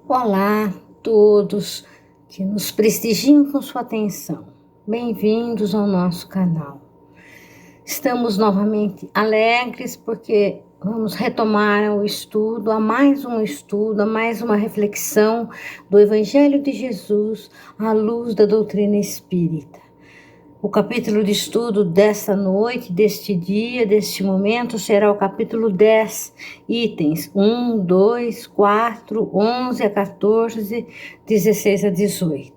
Olá a todos que nos prestigiam com sua atenção. Bem-vindos ao nosso canal. Estamos novamente alegres porque vamos retomar o estudo, a mais uma reflexão do Evangelho de Jesus à luz da doutrina espírita. O capítulo de estudo desta noite, deste dia, deste momento, será o capítulo 10, itens 1, 2, 4, 11 a 14, 16 a 18.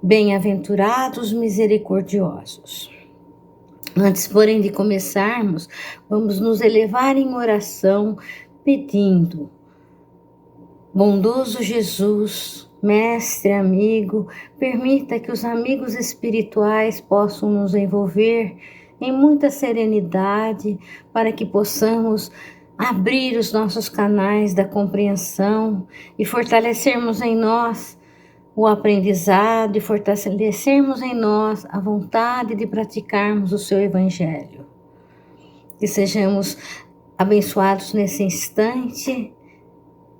Bem-aventurados misericordiosos. Antes, porém, de começarmos, vamos nos elevar em oração, pedindo: bondoso Jesus, mestre, amigo, permita que os amigos espirituais possam nos envolver em muita serenidade para que possamos abrir os nossos canais da compreensão e fortalecermos em nós o aprendizado e fortalecermos em nós a vontade de praticarmos o seu Evangelho. Que sejamos abençoados nesse instante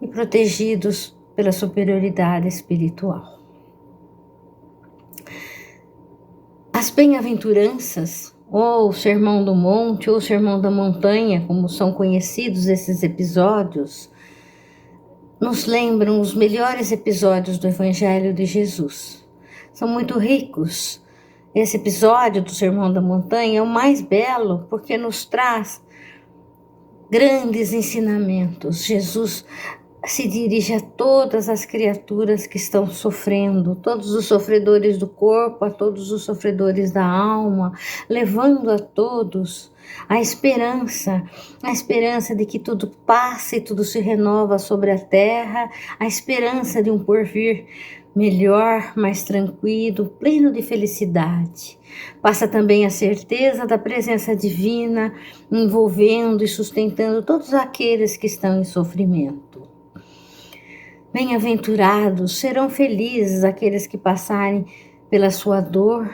e protegidos pela superioridade espiritual. As bem-aventuranças, ou o Sermão do Monte, ou o Sermão da Montanha, como são conhecidos esses episódios, nos lembram os melhores episódios do Evangelho de Jesus. São muito ricos. Esse episódio do Sermão da Montanha é o mais belo porque nos traz grandes ensinamentos. Jesus se dirige a todas as criaturas que estão sofrendo, todos os sofredores do corpo, a todos os sofredores da alma, levando a todos a esperança de que tudo passa e tudo se renova sobre a terra, a esperança de um porvir melhor, mais tranquilo, pleno de felicidade. Passa também a certeza da presença divina, envolvendo e sustentando todos aqueles que estão em sofrimento. Bem-aventurados, serão felizes aqueles que passarem pela sua dor,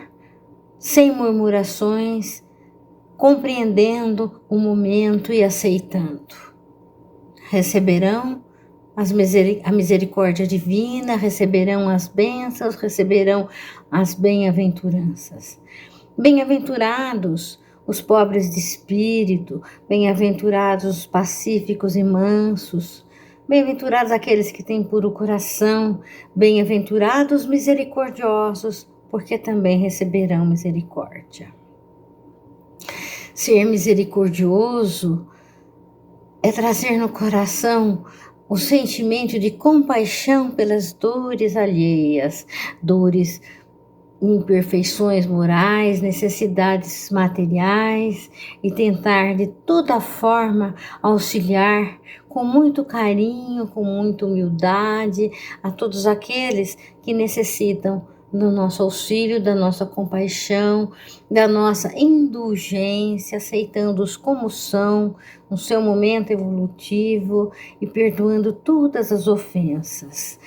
sem murmurações, compreendendo o momento e aceitando. Receberão a misericórdia divina, receberão as bênçãos, receberão as bem-aventuranças. Bem-aventurados os pobres de espírito, bem-aventurados os pacíficos e mansos, bem-aventurados aqueles que têm puro coração, bem-aventurados misericordiosos, porque também receberão misericórdia. Ser misericordioso é trazer no coração o sentimento de compaixão pelas dores alheias, dores, imperfeições morais, necessidades materiais, e tentar de toda forma auxiliar com muito carinho, com muita humildade a todos aqueles que necessitam do nosso auxílio, da nossa compaixão, da nossa indulgência, aceitando-os como são, no seu momento evolutivo e perdoando todas as ofensas.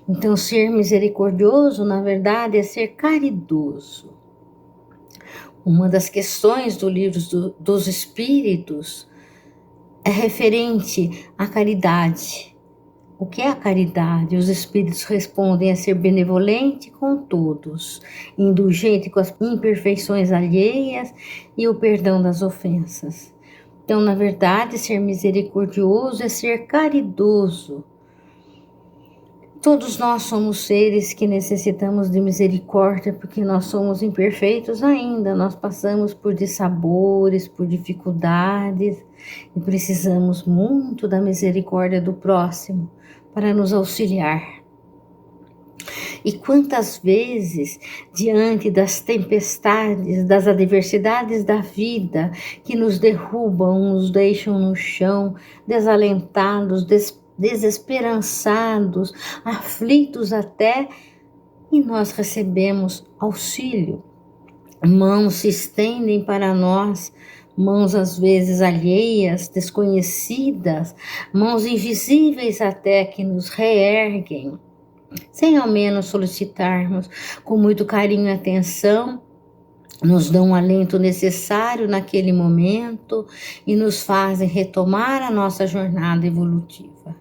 Então, ser misericordioso, na verdade, é ser caridoso. Uma das questões do livro dos Espíritos é referente à caridade. O que é a caridade? Os Espíritos respondem a ser benevolente com todos, indulgente com as imperfeições alheias e o perdão das ofensas. Então, na verdade, ser misericordioso é ser caridoso. Todos nós somos seres que necessitamos de misericórdia porque nós somos imperfeitos ainda, nós passamos por dissabores, por dificuldades e precisamos muito da misericórdia do próximo para nos auxiliar. E quantas vezes, diante das tempestades, das adversidades da vida que nos derrubam, nos deixam no chão, desalentados, desesperançados, aflitos até, e nós recebemos auxílio. Mãos se estendem para nós, mãos às vezes alheias, desconhecidas, mãos invisíveis até que nos reerguem, sem ao menos solicitarmos, com muito carinho e atenção, nos dão um alento necessário naquele momento e nos fazem retomar a nossa jornada evolutiva.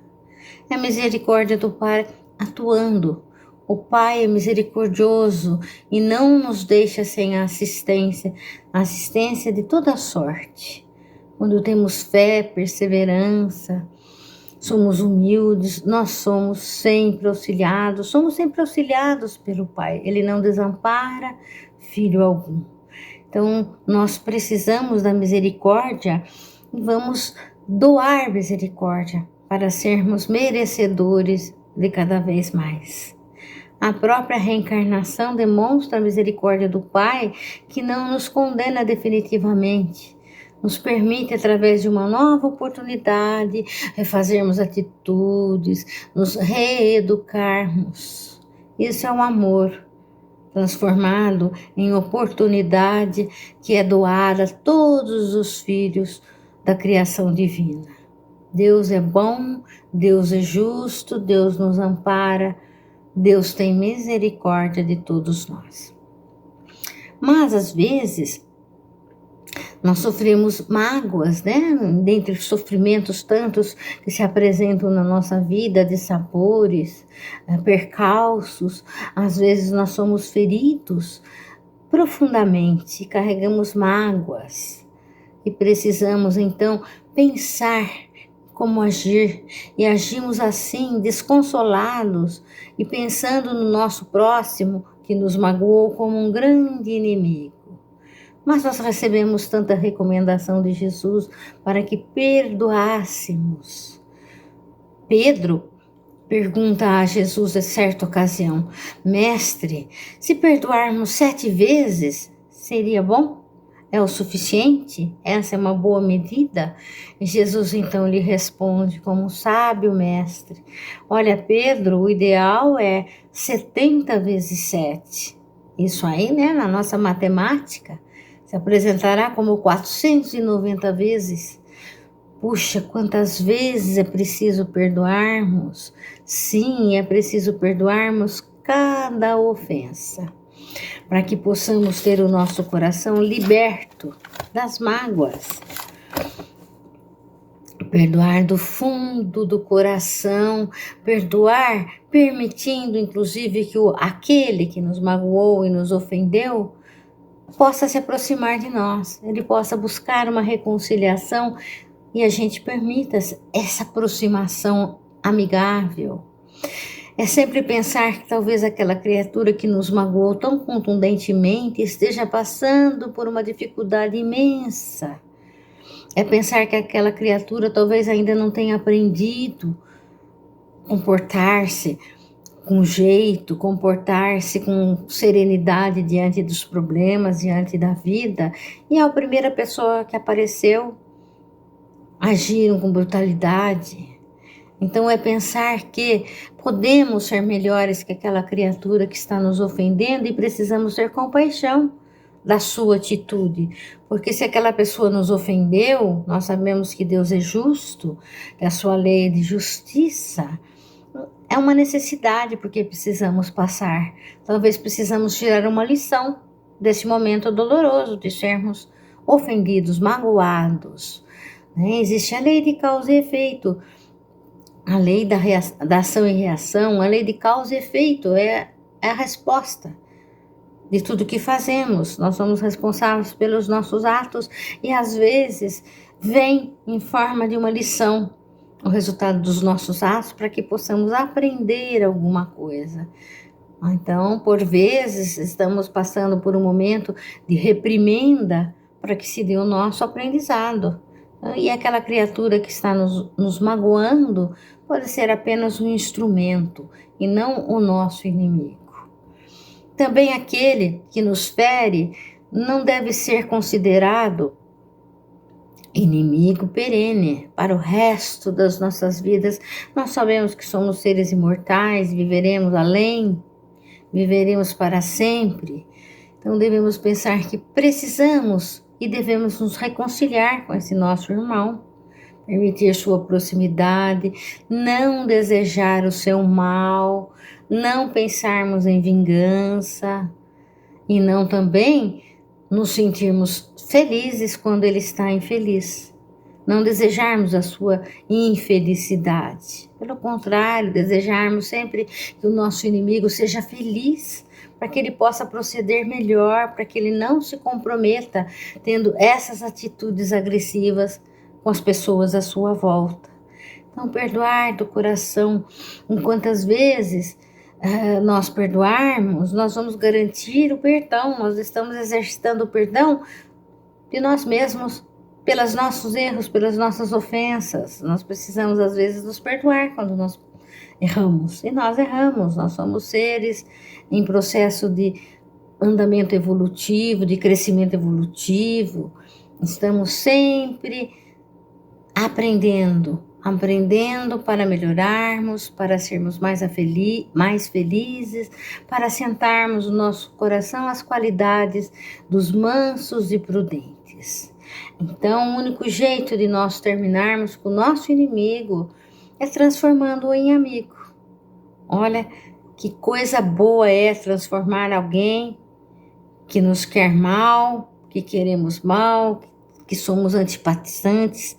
É a misericórdia do Pai atuando. O Pai é misericordioso e não nos deixa sem assistência de toda sorte. Quando temos fé, perseverança, somos humildes, nós somos sempre auxiliados pelo Pai. Ele não desampara filho algum. Então, nós precisamos da misericórdia e vamos doar misericórdia para sermos merecedores de cada vez mais. A própria reencarnação demonstra a misericórdia do Pai, que não nos condena definitivamente, nos permite, através de uma nova oportunidade, refazermos atitudes, nos reeducarmos. Isso é o amor transformado em oportunidade que é doada a todos os filhos da criação divina. Deus é bom, Deus é justo, Deus nos ampara, Deus tem misericórdia de todos nós. Mas, às vezes, nós sofremos mágoas, né? Dentre os sofrimentos tantos que se apresentam na nossa vida, de sabores, percalços, às vezes nós somos feridos profundamente, carregamos mágoas e precisamos então pensar como agir, e agimos assim, desconsolados e pensando no nosso próximo que nos magoou como um grande inimigo. Mas nós recebemos tanta recomendação de Jesus para que perdoássemos. Pedro pergunta a Jesus em certa ocasião: Mestre, se perdoarmos 7 vezes, seria bom? É o suficiente? Essa é uma boa medida? E Jesus então lhe responde como sábio mestre: olha, Pedro, o ideal é 70 vezes 7. Isso aí, né, na nossa matemática, se apresentará como 490 vezes. Puxa, quantas vezes é preciso perdoarmos? Sim, é preciso perdoarmos cada ofensa, para que possamos ter o nosso coração liberto das mágoas. Perdoar do fundo do coração, perdoar permitindo inclusive que aquele que nos magoou e nos ofendeu possa se aproximar de nós, ele possa buscar uma reconciliação e a gente permita essa aproximação amigável. É sempre pensar que talvez aquela criatura que nos magoou tão contundentemente esteja passando por uma dificuldade imensa. É pensar que aquela criatura talvez ainda não tenha aprendido a comportar-se com jeito, comportar-se com serenidade diante dos problemas, diante da vida. E a primeira pessoa que apareceu, agiram com brutalidade. Então é pensar que podemos ser melhores que aquela criatura que está nos ofendendo e precisamos ter compaixão da sua atitude. Porque se aquela pessoa nos ofendeu, nós sabemos que Deus é justo, que a sua lei é de justiça. É uma necessidade porque precisamos passar. Talvez precisamos tirar uma lição desse momento doloroso de sermos ofendidos, magoados. Existe a lei de causa e efeito. A lei da ação e reação, a lei de causa e efeito é a resposta de tudo que fazemos. Nós somos responsáveis pelos nossos atos e às vezes vem em forma de uma lição o resultado dos nossos atos para que possamos aprender alguma coisa. Então, por vezes, estamos passando por um momento de reprimenda para que se dê o nosso aprendizado. E aquela criatura que está nos magoando pode ser apenas um instrumento e não o nosso inimigo. Também aquele que nos fere não deve ser considerado inimigo perene para o resto das nossas vidas. Nós sabemos que somos seres imortais, viveremos além, viveremos para sempre. Então devemos pensar que precisamos e devemos nos reconciliar com esse nosso irmão, permitir sua proximidade, não desejar o seu mal, não pensarmos em vingança e não também nos sentirmos felizes quando ele está infeliz. não desejarmos a sua infelicidade. Pelo contrário, desejarmos sempre que o nosso inimigo seja feliz, para que ele possa proceder melhor, para que ele não se comprometa tendo essas atitudes agressivas com as pessoas à sua volta. Então, perdoar do coração, quantas vezes nós perdoarmos, nós vamos garantir o perdão, nós estamos exercitando o perdão de nós mesmos, pelos nossos erros, pelas nossas ofensas. Nós precisamos, às vezes, nos perdoar quando nós erramos. E nós erramos, nós somos seres em processo de andamento evolutivo, de crescimento evolutivo. Estamos sempre aprendendo para melhorarmos, para sermos mais felizes, para assentarmos no nosso coração as qualidades dos mansos e prudentes. Então, o único jeito de nós terminarmos com o nosso inimigo é transformando-o em amigo. Olha, que coisa boa é transformar alguém que nos quer mal, que queremos mal, que somos antipatizantes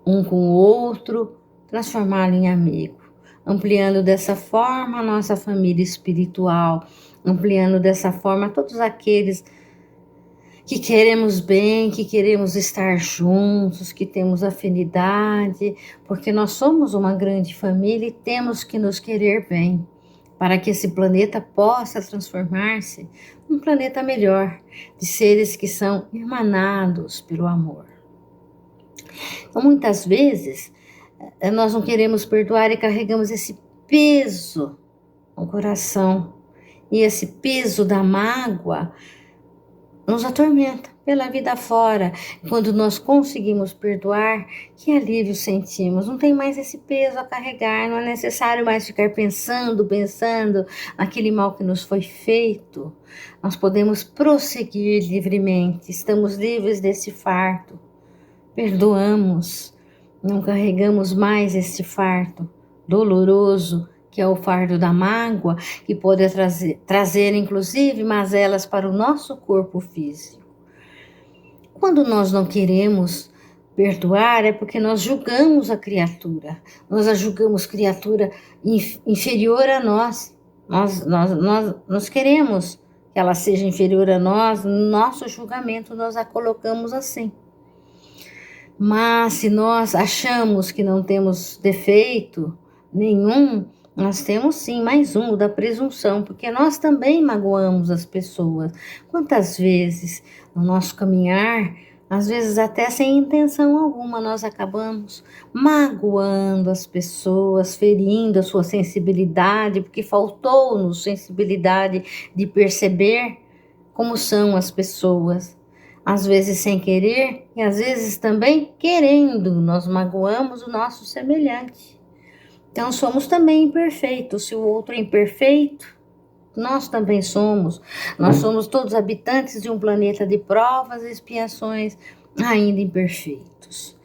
um com o outro, transformá-lo em amigo, ampliando dessa forma a nossa família espiritual, ampliando dessa forma todos aqueles que queremos bem, que queremos estar juntos, que temos afinidade, porque nós somos uma grande família e temos que nos querer bem, para que esse planeta possa transformar-se num planeta melhor, de seres que são emanados pelo amor. Então, muitas vezes, nós não queremos perdoar e carregamos esse peso no coração. E esse peso da mágoa nos atormenta pela vida fora. Quando nós conseguimos perdoar, que alívio sentimos. Não tem mais esse peso a carregar, não é necessário mais ficar pensando naquele mal que nos foi feito. Nós podemos prosseguir livremente, estamos livres desse fardo. Perdoamos, não carregamos mais este fardo doloroso, que é o fardo da mágoa, que pode trazer inclusive mazelas para o nosso corpo físico. Quando nós não queremos perdoar, é porque nós julgamos a criatura, nós a julgamos criatura inferior a nós. Nós queremos que ela seja inferior a nós, no nosso julgamento nós a colocamos assim. Mas se nós achamos que não temos defeito nenhum, nós temos sim mais um, o da presunção, porque nós também magoamos as pessoas. Quantas vezes no nosso caminhar, às vezes até sem intenção alguma, nós acabamos magoando as pessoas, ferindo a sua sensibilidade, porque faltou-nos sensibilidade de perceber como são as pessoas. Às vezes sem querer e às vezes também querendo, nós magoamos o nosso semelhante. Então somos também imperfeitos. Se o outro é imperfeito, nós também somos. Nós somos todos habitantes de um planeta de provas e expiações ainda imperfeitos.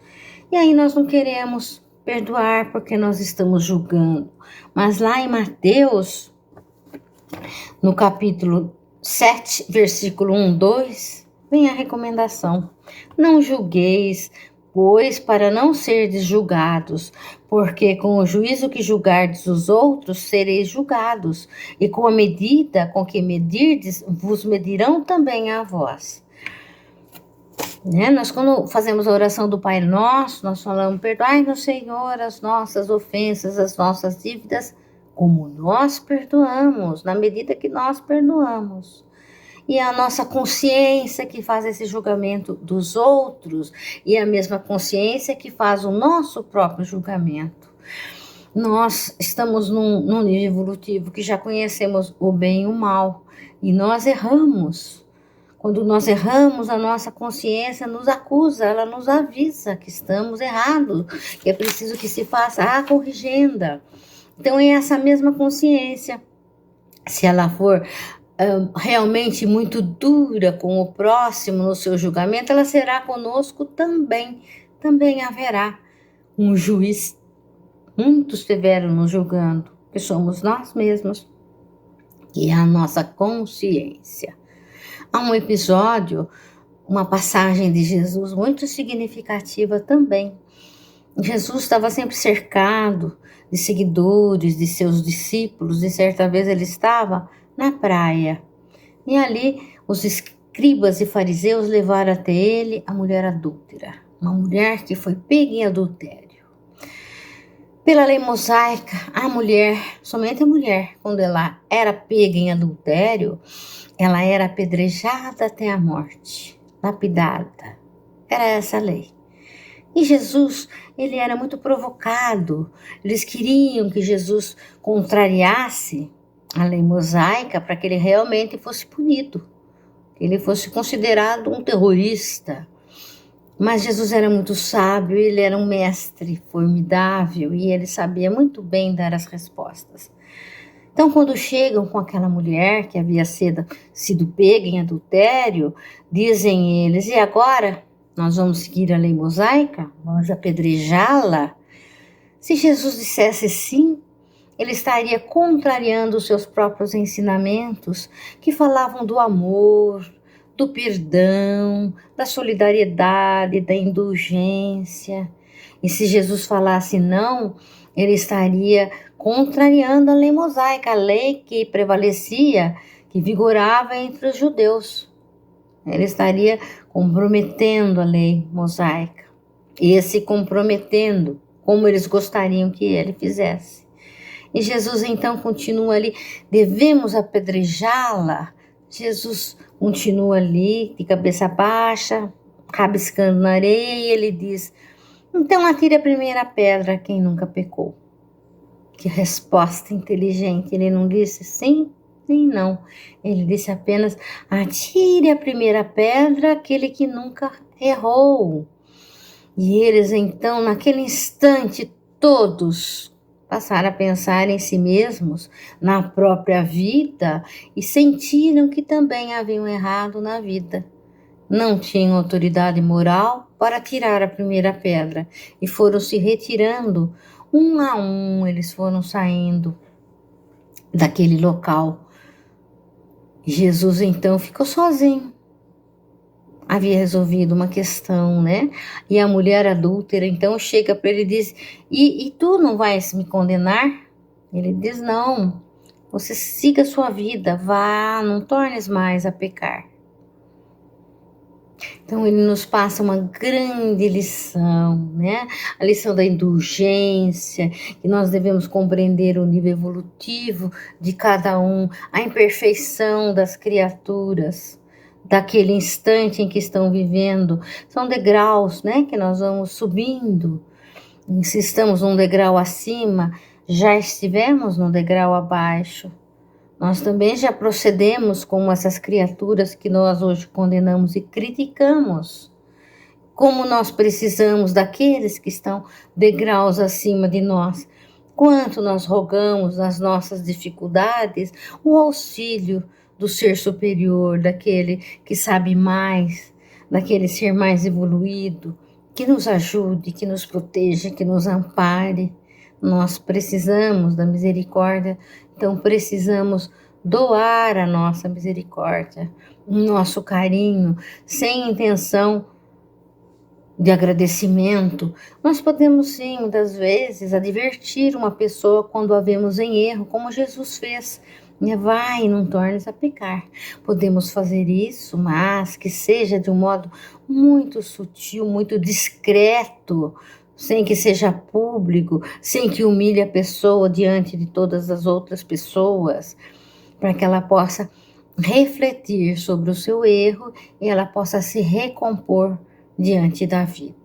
E aí nós não queremos perdoar porque nós estamos julgando. Mas lá em Mateus, no capítulo 7, versículo 1, 2... vem a recomendação: não julgueis, pois, para não serdes julgados, porque com o juízo que julgardes os outros, sereis julgados, e com a medida com que medirdes, vos medirão também a vós. Nós, quando fazemos a oração do Pai Nosso, nós falamos: perdoai-nos, Senhor, as nossas ofensas, as nossas dívidas, como nós perdoamos, na medida que nós perdoamos. E a nossa consciência que faz esse julgamento dos outros, e a mesma consciência que faz o nosso próprio julgamento. Nós estamos num nível evolutivo que já conhecemos o bem e o mal, e nós erramos. Quando nós erramos, a nossa consciência nos acusa, ela nos avisa que estamos errados, que é preciso que se faça a corrigenda. Então é essa mesma consciência, se ela for realmente muito dura com o próximo no seu julgamento, ela será conosco também. Também haverá um juiz muito severo nos julgando, que somos nós mesmos, e a nossa consciência. Há um episódio uma passagem de Jesus muito significativa também. Jesus estava sempre cercado de seguidores, de seus discípulos, e certa vez ele estava na praia. E ali os escribas e fariseus levaram até ele a mulher adúltera, uma mulher que foi pega em adultério. Pela lei mosaica, somente a mulher, quando ela era pega em adultério, ela era apedrejada até a morte, lapidada. Era essa a lei. E Jesus, ele era muito provocado. Eles queriam que Jesus contrariasse a lei mosaica para que ele realmente fosse punido, que ele fosse considerado um terrorista. Mas Jesus era muito sábio, ele era um mestre formidável e ele sabia muito bem dar as respostas. Então, quando chegam com aquela mulher que havia sido pega em adultério, dizem eles: e agora? Nós vamos seguir a lei mosaica? Vamos apedrejá-la? Se Jesus dissesse sim, ele estaria contrariando os seus próprios ensinamentos, que falavam do amor, do perdão, da solidariedade, da indulgência. E se Jesus falasse não, ele estaria contrariando a lei mosaica, a lei que prevalecia, que vigorava entre os judeus. Ele estaria comprometendo a lei mosaica, e se comprometendo como eles gostariam que ele fizesse. E Jesus então continua ali: devemos apedrejá-la? Jesus continua ali, de cabeça baixa, rabiscando na areia, e ele diz: então atire a primeira pedra quem nunca pecou. Que resposta inteligente! Ele não disse sim nem não. Ele disse apenas: atire a primeira pedra aquele que nunca errou. E eles então, naquele instante, todos passaram a pensar em si mesmos, na própria vida, e sentiram que também haviam errado na vida. Não tinham autoridade moral para tirar a primeira pedra, e foram se retirando, um a um, eles foram saindo daquele local. Jesus então ficou sozinho. Havia resolvido uma questão, né? E a mulher adúltera então chega para ele e diz: e tu não vais me condenar? Ele diz: não, você siga a sua vida, vá, não tornes mais a pecar. Então ele nos passa uma grande lição, né? A lição da indulgência, que nós devemos compreender o nível evolutivo de cada um, a imperfeição das criaturas, daquele instante em que estão vivendo. São degraus, né, que nós vamos subindo. E se estamos num degrau acima, já estivemos num degrau abaixo. Nós também já procedemos como essas criaturas que nós hoje condenamos e criticamos. Como nós precisamos daqueles que estão degraus acima de nós. Quanto nós rogamos nas nossas dificuldades o auxílio do ser superior, daquele que sabe mais, daquele ser mais evoluído, que nos ajude, que nos proteja, que nos ampare. Nós precisamos da misericórdia, então precisamos doar a nossa misericórdia, o nosso carinho, sem intenção de agradecimento. Nós podemos sim, muitas vezes, advertir uma pessoa quando a vemos em erro, como Jesus fez. Vai, não tornes a pecar. Podemos fazer isso, mas que seja de um modo muito sutil, muito discreto, sem que seja público, sem que humilhe a pessoa diante de todas as outras pessoas, para que ela possa refletir sobre o seu erro e ela possa se recompor diante da vida.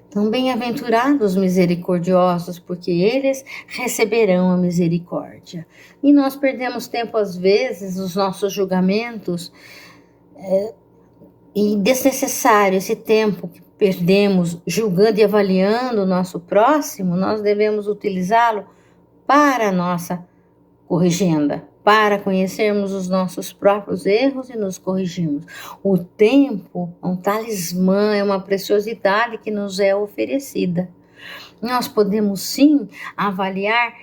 Então, bem-aventurados os misericordiosos, porque eles receberão a misericórdia. E nós perdemos tempo, às vezes, nos nossos julgamentos, e desnecessário esse tempo que perdemos julgando e avaliando o nosso próximo, nós devemos utilizá-lo para a nossa corrigenda, para conhecermos os nossos próprios erros e nos corrigirmos. O tempo é um talismã, é uma preciosidade que nos é oferecida. Nós podemos sim avaliar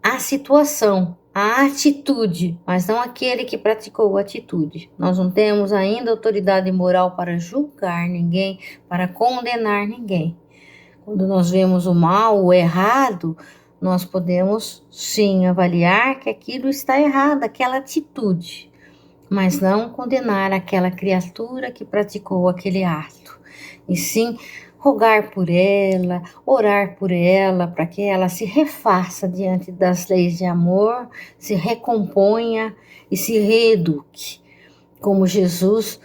a situação, a atitude, mas não aquele que praticou a atitude. Nós não temos ainda autoridade moral para julgar ninguém, para condenar ninguém. Quando nós vemos o mal, o errado, nós podemos sim avaliar que aquilo está errado, aquela atitude, mas não condenar aquela criatura que praticou aquele ato, e sim rogar por ela, orar por ela, para que ela se refaça diante das leis de amor, se recomponha e se reeduque, como Jesus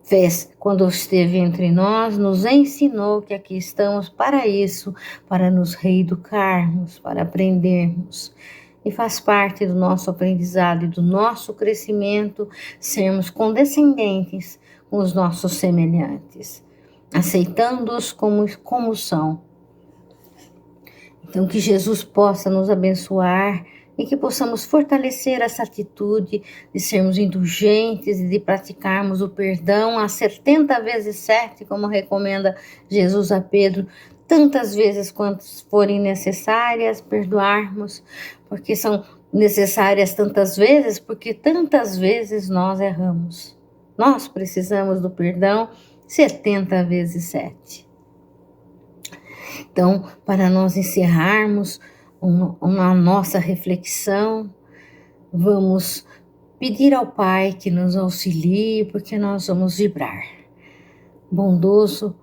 fez quando esteve entre nós, nos ensinou que aqui estamos para isso, para nos reeducarmos, para aprendermos. E faz parte do nosso aprendizado e do nosso crescimento sermos condescendentes com os nossos semelhantes, aceitando-os como são. Então, que Jesus possa nos abençoar e que possamos fortalecer essa atitude de sermos indulgentes e de praticarmos o perdão a 70 vezes 7, como recomenda Jesus a Pedro, tantas vezes quantas forem necessárias, perdoarmos, porque são necessárias tantas vezes, porque tantas vezes nós erramos. Nós precisamos do perdão 70 vezes 7. Então, para nós encerrarmos a nossa reflexão, vamos pedir ao Pai que nos auxilie, porque nós vamos vibrar. Bondoso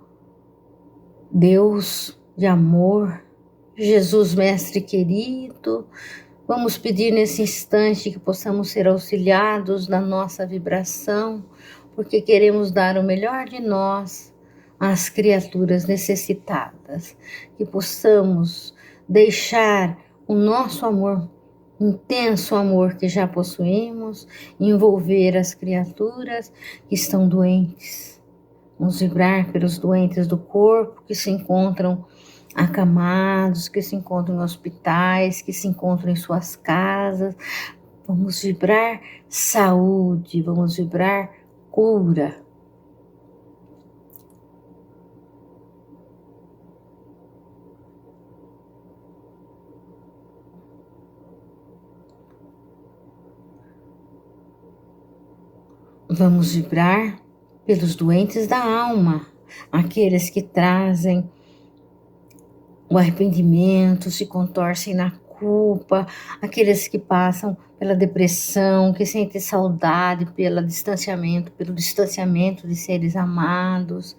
Deus de amor, Jesus Mestre querido, vamos pedir nesse instante que possamos ser auxiliados na nossa vibração, porque queremos dar o melhor de nós às criaturas necessitadas, que possamos deixar o nosso amor, intenso amor que já possuímos, envolver as criaturas que estão doentes. Vamos vibrar pelos doentes do corpo que se encontram acamados, que se encontram em hospitais, que se encontram em suas casas. Vamos vibrar saúde, vamos vibrar cura. Vamos vibrar pelos doentes da alma, aqueles que trazem o arrependimento, se contorcem na culpa, aqueles que passam pela depressão, que sentem saudade pelo distanciamento de seres amados,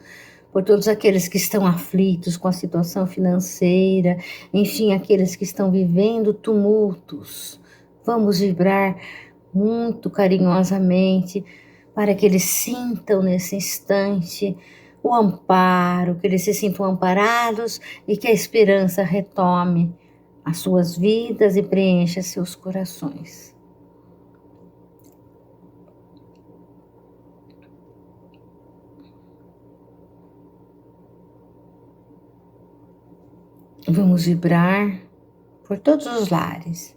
por todos aqueles que estão aflitos com a situação financeira, enfim, aqueles que estão vivendo tumultos. Vamos vibrar muito carinhosamente para que eles sintam nesse instante o amparo, que eles se sintam amparados e que a esperança retome as suas vidas e preencha seus corações. Vamos vibrar por todos os lares,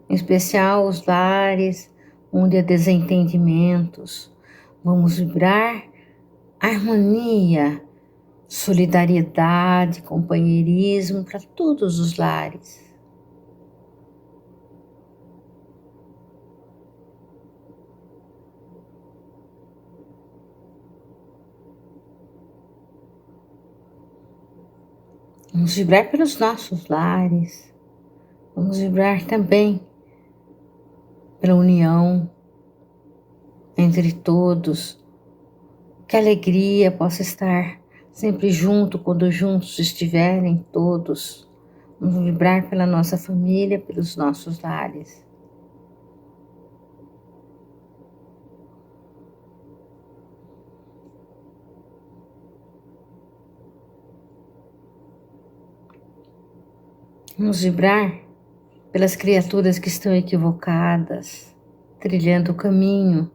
em especial os lares onde há desentendimentos. Vamos vibrar harmonia, solidariedade, companheirismo para todos os lares. Vamos vibrar pelos nossos lares. Vamos vibrar também pela união entre todos. Que a alegria possa estar sempre junto, quando juntos estiverem todos. Vamos vibrar pela nossa família, pelos nossos lares. Vamos vibrar pelas criaturas que estão equivocadas, trilhando o caminho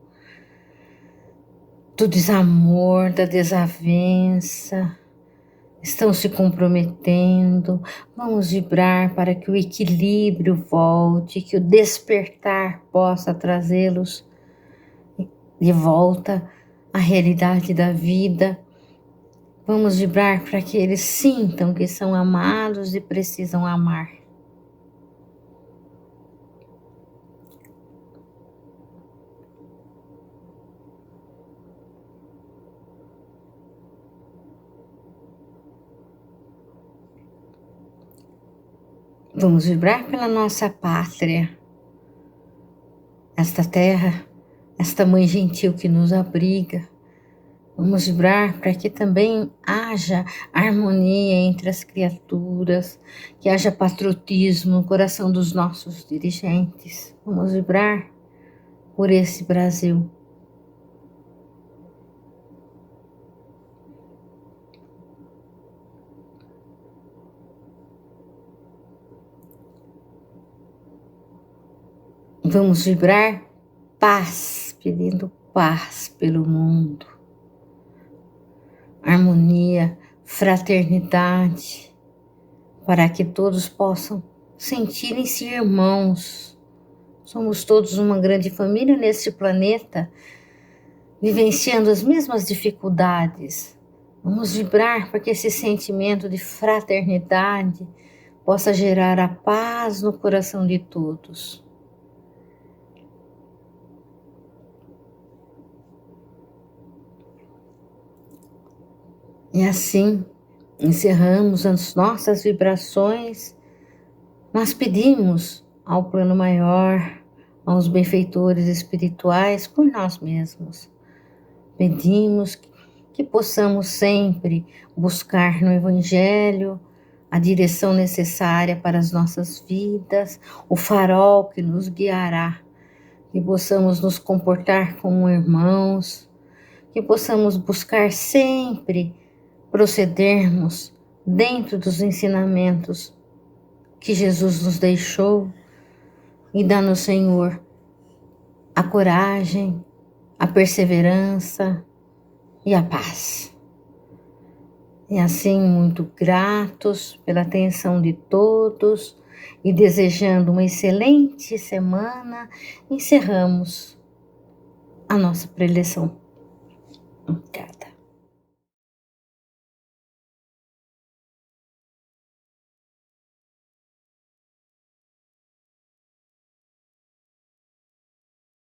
do desamor, da desavença, estão se comprometendo. Vamos vibrar para que o equilíbrio volte, que o despertar possa trazê-los de volta à realidade da vida. Vamos vibrar para que eles sintam que são amados e precisam amar. Vamos vibrar pela nossa pátria, esta terra, esta mãe gentil que nos abriga. Vamos vibrar para que também haja harmonia entre as criaturas, que haja patriotismo no coração dos nossos dirigentes. Vamos vibrar por esse Brasil. Vamos vibrar paz, pedindo paz pelo mundo. Harmonia, fraternidade, para que todos possam sentirem-se irmãos. Somos todos uma grande família neste planeta, vivenciando as mesmas dificuldades. Vamos vibrar para que esse sentimento de fraternidade possa gerar a paz no coração de todos. E assim encerramos as nossas vibrações, mas pedimos ao plano maior, aos benfeitores espirituais, por nós mesmos. Pedimos que possamos sempre buscar no Evangelho a direção necessária para as nossas vidas, o farol que nos guiará, que possamos nos comportar como irmãos, que possamos buscar sempre procedermos dentro dos ensinamentos que Jesus nos deixou e dá-nos, Senhor, a coragem, a perseverança e a paz. E assim, muito gratos pela atenção de todos e desejando uma excelente semana, encerramos a nossa preleção. Obrigada.